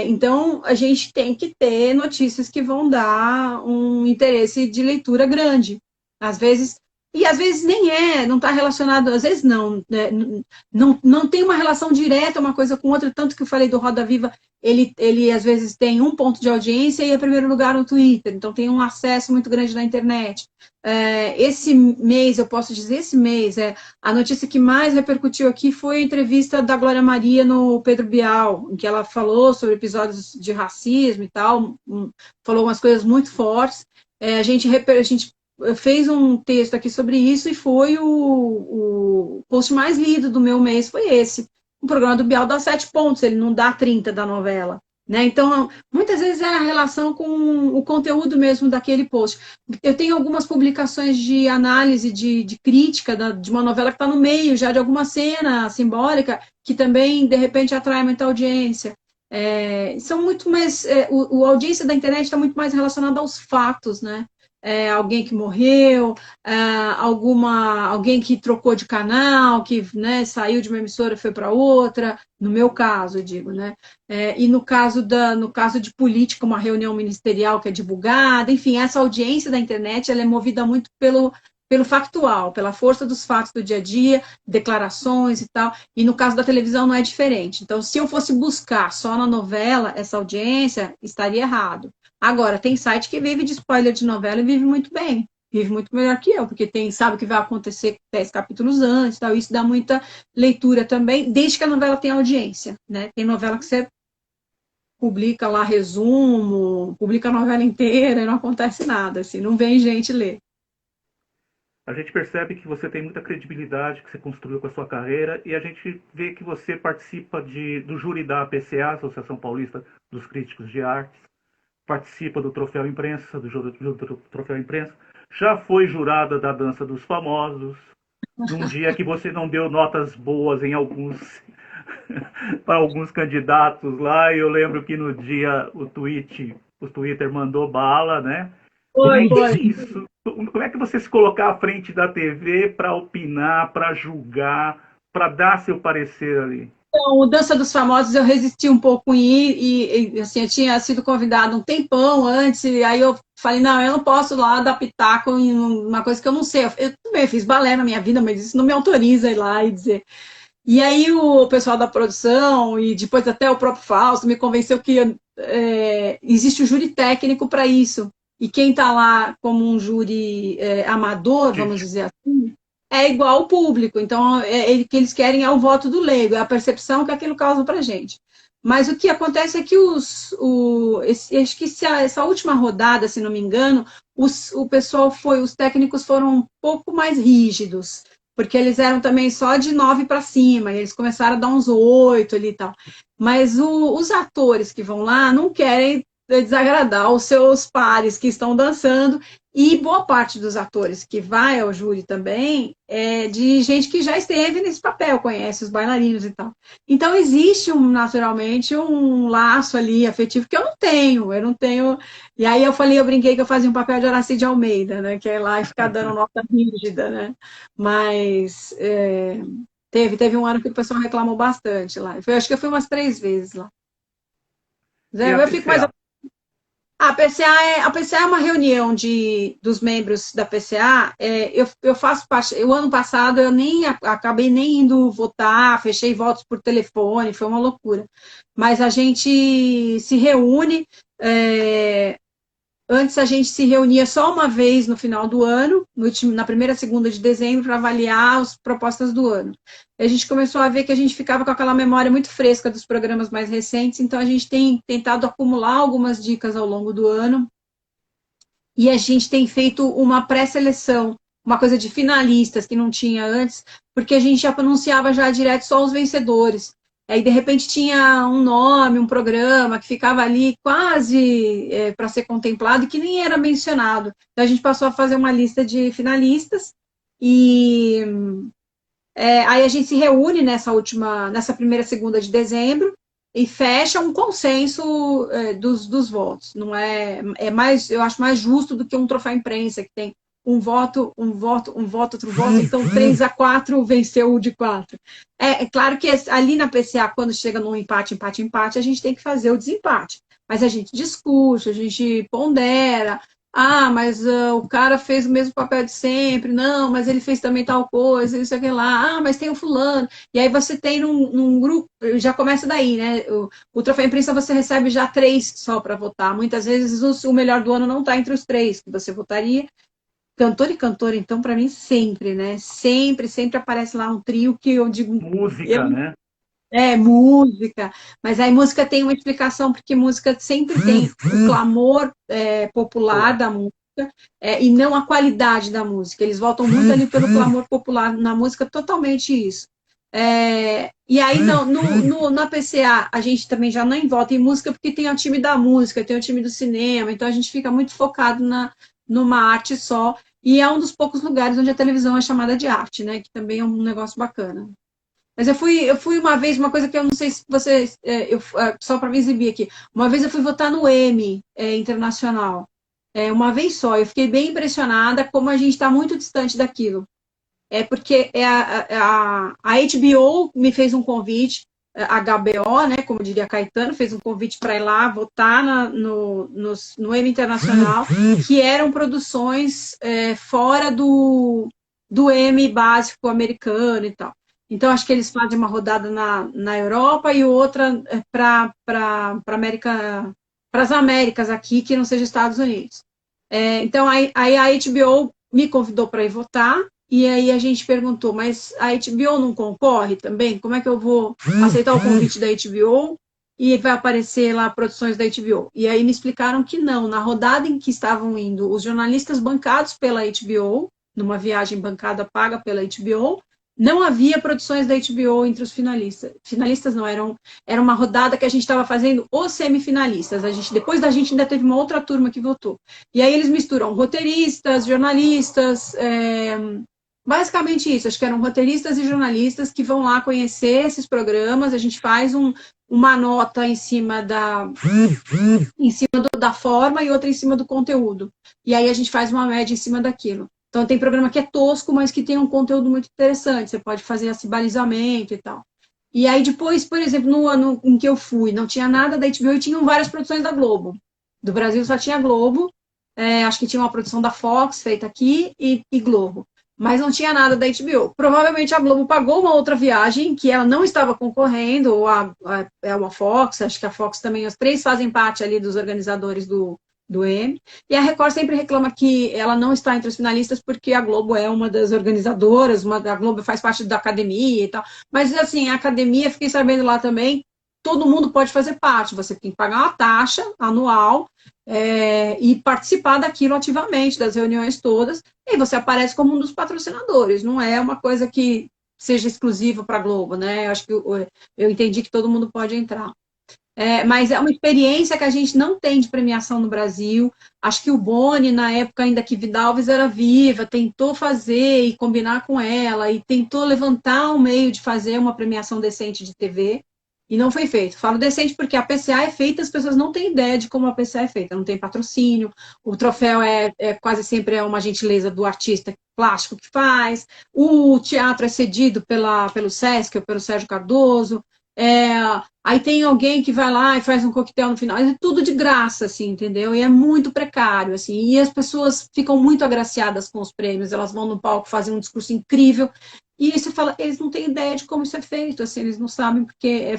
Então, a gente tem que ter notícias que vão dar um interesse de leitura grande. Às vezes nem não está relacionado, às vezes não, né? Não tem uma relação direta uma coisa com outra, tanto que eu falei do Roda Viva, ele às vezes tem 1 ponto de audiência e é primeiro lugar no Twitter, então tem um acesso muito grande na internet. Esse mês, a notícia que mais repercutiu aqui foi a entrevista da Glória Maria no Pedro Bial, em que ela falou sobre episódios de racismo e tal, falou umas coisas muito fortes. A gente fez um texto aqui sobre isso e foi o post mais lido do meu mês, foi esse. O programa do Bial dá 7 pontos, ele não dá 30 da novela. Né? Então, muitas vezes é a relação com o conteúdo mesmo daquele post. Eu tenho algumas publicações de análise, de crítica de uma novela que está no meio já de alguma cena simbólica, que também, de repente, atrai muita audiência. São muito mais... a audiência da internet está muito mais relacionada aos fatos, né? alguém que morreu, alguém que trocou de canal, que, né, saiu de uma emissora e foi para outra, no meu caso, eu digo, né? E no caso de política, uma reunião ministerial que é divulgada, enfim, essa audiência da internet ela é movida muito pelo factual, pela força dos fatos do dia a dia, declarações e tal, e no caso da televisão não é diferente. Então, se eu fosse buscar só na novela essa audiência, estaria errado. Agora, tem site que vive de spoiler de novela e vive muito bem, vive muito melhor que eu, porque sabe o que vai acontecer 10 capítulos antes, tal, isso dá muita leitura também, desde que a novela tenha audiência, né? Tem novela que você publica lá resumo, publica a novela inteira e não acontece nada, assim, não vem gente ler. A gente percebe que você tem muita credibilidade que você construiu com a sua carreira e a gente vê que você participa do júri da APCA, Associação Paulista dos Críticos de Artes, participa do Troféu Imprensa, do Troféu Imprensa, já foi jurada da Dança dos Famosos, num dia que você não deu notas boas em para alguns candidatos lá, e eu lembro que no dia o Twitter mandou bala, né? Como é que é isso? Como é que você se colocar à frente da TV para opinar, para julgar, para dar seu parecer ali? Então, o Dança dos Famosos eu resisti um pouco em ir, e assim, eu tinha sido convidada um tempão antes, e aí eu falei, não, eu não posso lá dar pitaco em uma coisa que eu não sei. Eu também fiz balé na minha vida, mas isso não me autoriza a ir lá e dizer. E aí o pessoal da produção, e depois até o próprio Fausto, me convenceu que existe um júri técnico para isso. E quem está lá como um júri amador, vamos dizer assim, é igual ao público. Então, o que eles querem é o voto do leigo, é a percepção que aquilo causa para a gente. Mas o que acontece é que acho que essa última rodada, se não me engano, os técnicos foram um pouco mais rígidos, porque eles eram também só de 9 para cima, e eles começaram a dar uns 8 ali e tal. Mas os atores que vão lá não querem desagradar os seus pares que estão dançando, e boa parte dos atores que vai ao júri também é de gente que já esteve nesse papel, conhece os bailarinos e tal. Então existe naturalmente um laço ali afetivo que eu não tenho. E aí eu brinquei que eu fazia um papel de Horácio de Almeida, né, que é lá e ficar dando nota rígida, né? Mas teve um ano que o pessoal reclamou bastante lá. Acho que eu fui umas 3 vezes lá. Eu fico mais a PCA é uma reunião dos membros da PCA. Eu faço parte. O ano passado eu acabei nem indo votar, fechei votos por telefone, foi uma loucura. Mas a gente se reúne. Antes a gente se reunia só uma vez no final do ano, na primeira segunda de dezembro, para avaliar as propostas do ano. E a gente começou a ver que a gente ficava com aquela memória muito fresca dos programas mais recentes, então a gente tem tentado acumular algumas dicas ao longo do ano, e a gente tem feito uma pré-seleção, uma coisa de finalistas que não tinha antes, porque a gente já pronunciava já direto só os vencedores. Aí, de repente, tinha um nome, um programa que ficava ali quase para ser contemplado e que nem era mencionado. Então, a gente passou a fazer uma lista de finalistas e aí a gente se reúne nessa primeira segunda de dezembro e fecha um consenso dos votos. Não mais, eu acho mais justo do que um troféu imprensa, que tem um voto, outro voto, então 3-4 venceu o de 4. É claro que ali na PCA, quando chega num empate, a gente tem que fazer o desempate. Mas a gente discute, a gente pondera. Mas o cara fez o mesmo papel de sempre. Não, mas ele fez também tal coisa, isso, aquilo lá. Mas tem o fulano. E aí você tem num grupo, já começa daí, né? O troféu imprensa você recebe já 3 só para votar. Muitas vezes o melhor do ano não está entre os 3 que você votaria. Cantor e cantora, então, para mim, sempre, né? Sempre aparece lá um trio que eu digo... Música, né? Música. Mas aí música tem uma explicação, porque música sempre tem o clamor popular da música e não a qualidade da música. Eles votam muito ali pelo clamor popular na música, totalmente isso. E aí, na PCA, a gente também já não vota em música, porque tem o time da música, tem o time do cinema, então a gente fica muito focado numa arte só, e é um dos poucos lugares onde a televisão é chamada de arte, né? Que também é um negócio bacana. Mas eu fui uma vez, uma coisa que eu não sei se vocês, só para me exibir aqui, uma vez eu fui votar no Emmy internacional. uma vez só. Eu fiquei bem impressionada como a gente está muito distante daquilo. Porque a HBO me fez um convite, a HBO, né, como diria Caetano, fez um convite para ir lá votar no Emmy Internacional, que eram produções fora do Emmy básico americano e tal. Então, acho que eles fazem uma rodada na Europa e outra para as Américas aqui, que não seja Estados Unidos. Então, aí a HBO me convidou para ir votar, e aí a gente perguntou, mas a HBO não concorre também? Como é que eu vou aceitar o convite da HBO e vai aparecer lá produções da HBO? E aí me explicaram que não, na rodada em que estavam indo os jornalistas bancados pela HBO, numa viagem bancada paga pela HBO, não havia produções da HBO entre os finalistas. Finalistas não, era uma rodada que a gente estava fazendo os semifinalistas. Depois da gente ainda teve uma outra turma que votou. E aí eles misturam roteiristas, jornalistas, basicamente isso. Acho que eram roteiristas e jornalistas que vão lá conhecer esses programas. A gente faz uma nota em cima da forma e outra em cima do conteúdo. E aí a gente faz uma média em cima daquilo. Então, tem programa que é tosco, mas que tem um conteúdo muito interessante. Você pode fazer esse balizamento e tal. E aí, depois, por exemplo, no ano em que eu fui, não tinha nada da HBO e tinham várias produções da Globo. Do Brasil só tinha Globo. Acho que tinha uma produção da Fox feita aqui e Globo. Mas não tinha nada da HBO. Provavelmente a Globo pagou uma outra viagem que ela não estava concorrendo, ou a Fox, acho que a Fox também, os três fazem parte ali dos organizadores do Emmy, e a Record sempre reclama que ela não está entre os finalistas porque a Globo é uma das organizadoras, a Globo faz parte da academia e tal, mas assim, a academia, fiquei sabendo lá também, todo mundo pode fazer parte, você tem que pagar uma taxa anual e participar daquilo ativamente, das reuniões todas, e você aparece como um dos patrocinadores, não é uma coisa que seja exclusiva para a Globo, né? Eu acho que eu entendi que todo mundo pode entrar. Mas é uma experiência que a gente não tem de premiação no Brasil. Acho que o Boni, na época ainda que Vida Alves era viva, tentou fazer e combinar com ela, e tentou levantar um meio de fazer uma premiação decente de TV, e não foi feito. Falo decente porque a PCA é feita, as pessoas não têm ideia de como a PCA é feita, não tem patrocínio, o troféu quase sempre uma gentileza do artista plástico que faz, o teatro é cedido pelo Sesc ou pelo Sérgio Cardoso, aí tem alguém que vai lá e faz um coquetel no final, é tudo de graça, assim, entendeu? E é muito precário, assim, e as pessoas ficam muito agraciadas com os prêmios, elas vão no palco fazer um discurso incrível, e aí você fala, eles não têm ideia de como isso é feito, assim, eles não sabem, porque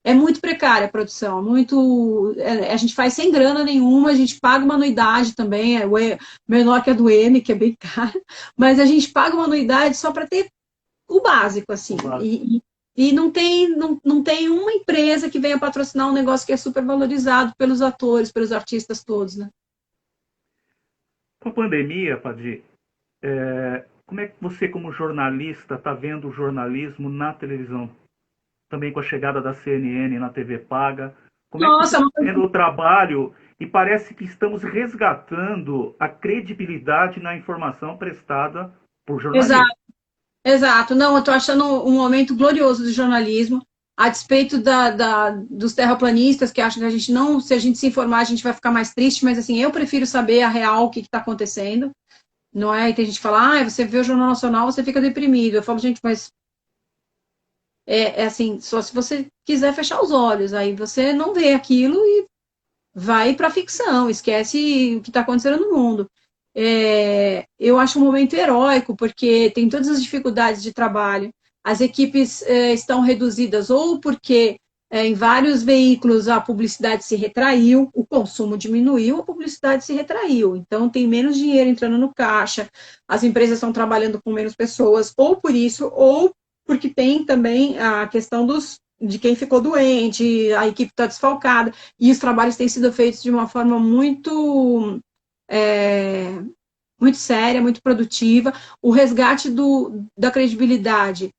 é muito precária a produção, a gente faz sem grana nenhuma, a gente paga uma anuidade também, menor que a do Emmy, que é bem cara, mas a gente paga uma anuidade só para ter o básico, assim, e não tem uma empresa que venha patrocinar um negócio que é super valorizado pelos atores, pelos artistas todos, né? Com a pandemia, Padi, como é que você, como jornalista, está vendo o jornalismo na televisão? Também com a chegada da CNN na TV paga. Como é que você está vendo o trabalho? E parece que estamos resgatando a credibilidade na informação prestada por jornalistas. Exato. Não, eu estou achando um momento glorioso do jornalismo, a despeito dos terraplanistas, que acham que a gente não, se a gente se informar, a gente vai ficar mais triste, mas assim, eu prefiro saber a real, o que está acontecendo, não é? E tem gente que fala, você vê o Jornal Nacional, você fica deprimido. Eu falo, gente, mas assim, só se você quiser fechar os olhos, aí você não vê aquilo e vai para a ficção, esquece o que está acontecendo no mundo. Eu acho um momento heróico, porque tem todas as dificuldades de trabalho, as equipes estão reduzidas ou porque em vários veículos a publicidade se retraiu, o consumo diminuiu, a publicidade se retraiu, então tem menos dinheiro entrando no caixa, as empresas estão trabalhando com menos pessoas, ou por isso, ou porque tem também a questão de quem ficou doente, a equipe está desfalcada, e os trabalhos têm sido feitos de uma forma muito séria, muito produtiva. O resgate da credibilidade,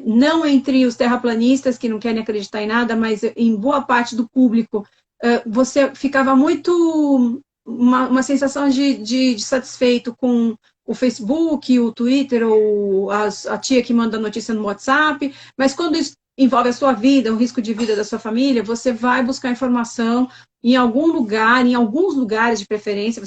não entre os terraplanistas, que não querem acreditar em nada, mas em boa parte do público, você ficava muito uma sensação de satisfeito com o Facebook, o Twitter, ou a tia que manda notícia no WhatsApp, mas quando envolve a sua vida, o risco de vida da sua família, você vai buscar informação em algum lugar, em alguns lugares de preferência,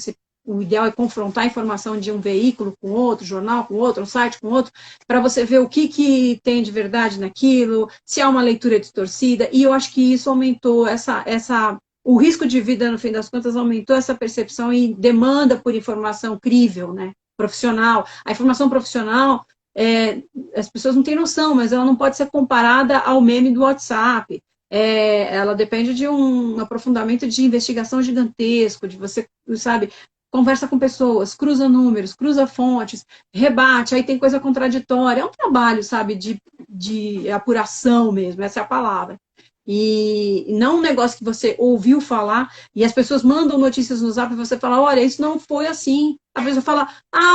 o ideal é confrontar a informação de um veículo com outro, jornal com outro, um site com outro, para você ver o que tem de verdade naquilo, se há uma leitura distorcida, e eu acho que isso aumentou o risco de vida, no fim das contas, aumentou essa percepção e demanda por informação crível, né, profissional. A informação profissional, as pessoas não têm noção, mas ela não pode ser comparada ao meme do WhatsApp. Ela depende de um aprofundamento de investigação gigantesco, de você, sabe, conversa com pessoas, cruza números, cruza fontes, rebate, aí tem coisa contraditória. É um trabalho, sabe, de apuração mesmo, essa é a palavra. E não um negócio que você ouviu falar e as pessoas mandam notícias no Zap e você fala, olha, isso não foi assim. A pessoa fala,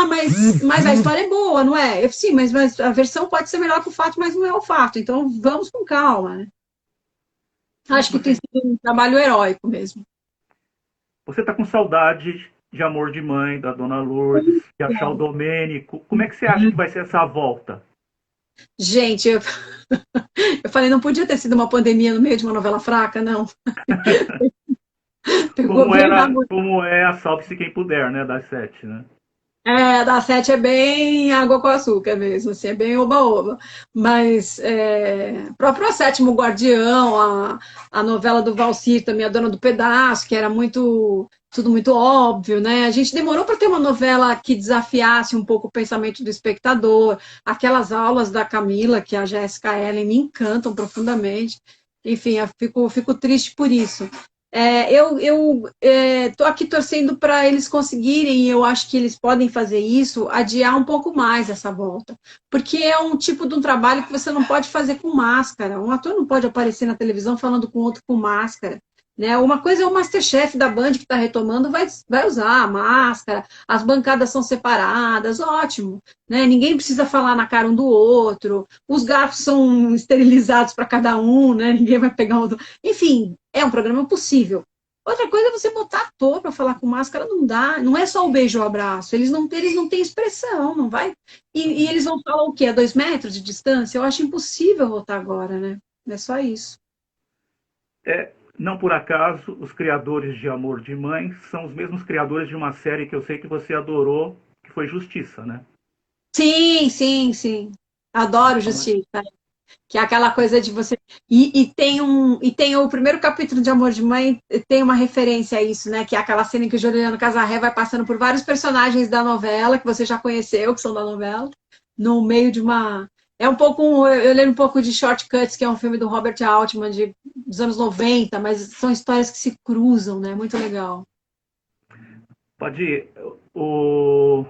mas a história é boa, não é? Sim, mas a versão pode ser melhor que o fato, mas não é o fato. Então, vamos com calma, né? Acho que tem sido um trabalho heróico mesmo. Você está com saudade de Amor de Mãe, da Dona Lourdes, de achar o Domênico. Como é que você acha que vai ser essa volta? Gente, eu falei, não podia ter sido uma pandemia no meio de uma novela fraca, não. Como é a Salve-se Quem Puder, né, das 7, né? Da 7 é bem água com açúcar mesmo, assim, é bem oba-oba. Mas próprio Sétimo Guardião, a novela do Valcir também, A Dona do Pedaço, que era tudo muito óbvio, né? A gente demorou para ter uma novela que desafiasse um pouco o pensamento do espectador. Aquelas aulas da Camila, que a Jéssica Ellen me encantam profundamente. Enfim, eu fico triste por isso. Eu estou aqui torcendo para eles conseguirem, e eu acho que eles podem fazer isso, adiar um pouco mais essa volta. Porque é um tipo de um trabalho que você não pode fazer com máscara. Um ator não pode aparecer na televisão falando com outro com máscara. Né? Uma coisa é o MasterChef da Band que está retomando, vai usar a máscara, as bancadas são separadas, ótimo. Né? Ninguém precisa falar na cara um do outro, os garfos são esterilizados para cada um, né? Ninguém vai pegar um. Enfim, é um programa possível. Outra coisa é você botar ator para falar com máscara, não dá, não é só o beijo ou o abraço, eles não têm expressão, não vai. E eles vão falar o quê? A 2 metros de distância? Eu acho impossível voltar agora, né? É só isso. Não por acaso, os criadores de Amor de Mãe são os mesmos criadores de uma série que eu sei que você adorou, que foi Justiça, né? Sim. Adoro Justiça. Que é aquela coisa de você. E tem o primeiro capítulo de Amor de Mãe, tem uma referência a isso, né? Que é aquela cena em que o Juliano Casarré vai passando por vários personagens da novela, que você já conheceu, que são da novela, no meio de uma. É um pouco. Eu lembro um pouco de Shortcuts, que é um filme do Robert Altman dos anos 90, mas são histórias que se cruzam, né? Muito legal. Pode ir. O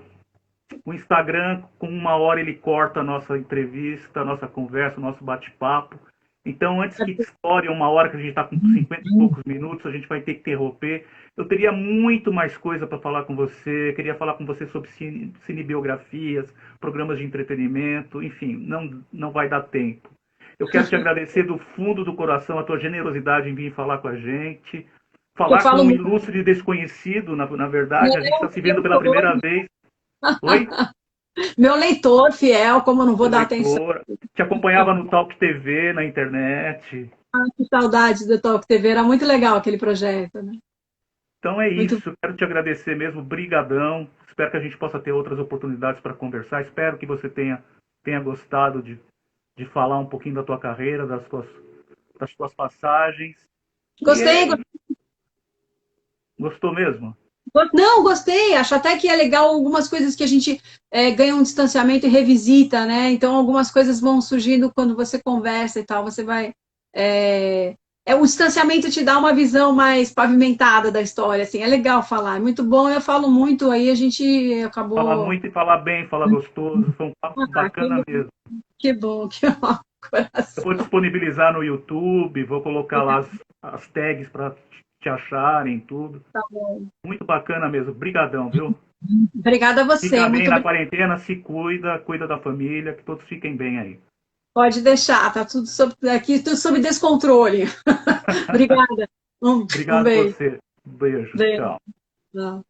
Instagram, com 1 hora, ele corta a nossa entrevista, a nossa conversa, o nosso bate-papo. Então, antes que estoure 1 hora, que a gente está com 50 e poucos minutos, a gente vai ter que interromper. Eu teria muito mais coisa para falar com você. Queria falar com você sobre cinebiografias, programas de entretenimento, enfim, não vai dar tempo. Eu quero te agradecer do fundo do coração a tua generosidade em vir falar com a gente. Falar com um ilustre desconhecido, na verdade, a gente está se vendo pela primeira vez. Oi? Meu leitor fiel, como eu não vou dar atenção. Te acompanhava no Talk TV, na internet. Que saudade do Talk TV, era muito legal aquele projeto, né? Então é isso, quero te agradecer mesmo, brigadão. Espero que a gente possa ter outras oportunidades para conversar. Espero que você tenha gostado de falar um pouquinho da tua carreira, das tuas passagens. Gostei. Gostou mesmo? Não, gostei. Acho até que é legal algumas coisas que a gente ganha um distanciamento e revisita, né? Então, algumas coisas vão surgindo quando você conversa e tal. Você vai... o distanciamento te dá uma visão mais pavimentada da história, assim. É legal falar, é muito bom. Eu falo muito, aí a gente acabou... Falar muito e falar bem, falar gostoso. Foi um papo bacana mesmo. Que bom, que ó, coração. Eu vou disponibilizar no YouTube, vou colocar lá as tags para te acharem, tudo. Tá bom. Muito bacana mesmo. Brigadão, viu? Obrigada a você. Fica bem na quarentena, se cuida da família, que todos fiquem bem aí. Pode deixar, tá tudo aqui tudo sob descontrole. Obrigada. Obrigado beijo. a você. Beijo. Tchau.